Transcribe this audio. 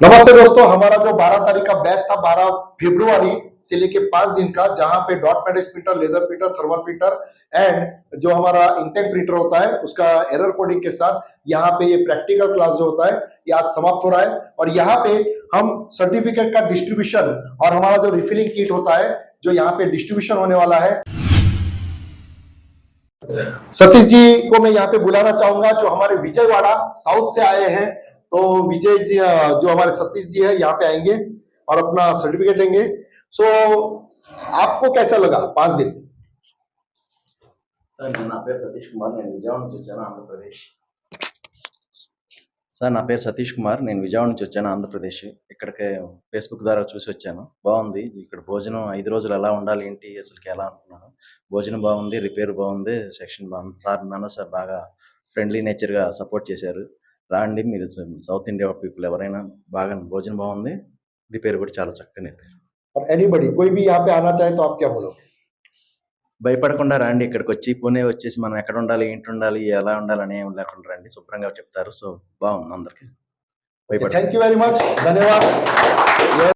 नमस्ते दोस्तों, हमारा जो 12 तारीख का बैच था 12 फरवरी से लेके 5 दिन का, जहां पे dot matrix printer, laser printer, thermal printer and जो हमारा इंटेक प्रिंटर होता है उसका एरर कोडिंग के साथ यहाँ पे ये प्रैक्टिकल क्लास जो होता है ये आज समाप्त हो रहा है। और यहाँ पे हम सर्टिफिकेट का डिस्ट्रीब्यूशन और हमारा जो रिफिलिंग किट होता है जो यहाँ पे डिस्ट्रीब्यूशन होने वाला है। सतीश जी को मैं यहाँ पे बुलाना चाहूंगा जो हमारे विजयवाड़ा साउथ से आए हैं। तो विजय जी जो हमारे सतीश जी है यहाँ पे आएंगे और अपना सर्टिफिकेट लेंगे। सो आपको कैसा लगा 5 दिन? సార్ నా పేరు సతీష్ కుమార్, నేను విజయవాడ నుంచి వచ్చాను ఆంధ్రప్రదేశ్. సార్ నా పేరు సతీష్ కుమార్, నేను విజయవాడ నుంచి వచ్చాను ఆంధ్రప్రదేశ్. ఇక్కడికి ఫేస్బుక్ ద్వారా చూసి వచ్చాను. బాగుంది ఇక్కడ భోజనం. 5 రోజులు ఎలా ఉండాలి ఏంటి అసలుకి ఎలా అనుకున్నాను. భోజనం బాగుంది, రిపేర్ బాగుంది, సెక్షన్ బాగుంది. సార్ నాన్న సార్ బాగా ఫ్రెండ్లీ నేచర్గా సపోర్ట్ చేశారు. రాండి మీరు సౌత్ ఇండియా పీపుల్ ఎవరైనా బాగా భోజనం బాగుంది, రిపేర్ కూడా చాలా చక్కగా నేర్పారు. और एनीबडी कोई भी यहाँ पे आना चाहे तो आप क्या बोलोगे? భయపడకుండా రండి, ఇక్కడికి వచ్చి పుణే వచ్చేసి మనం ఎక్కడ ఉండాలి ఏంటి ఉండాలి ఎలా ఉండాలని ఏం లేకుండా రండి, శుభ్రంగా చెప్తారు. సో బాగుంది అందరికి. थैंक यू वेरी मच, धन्यवाद।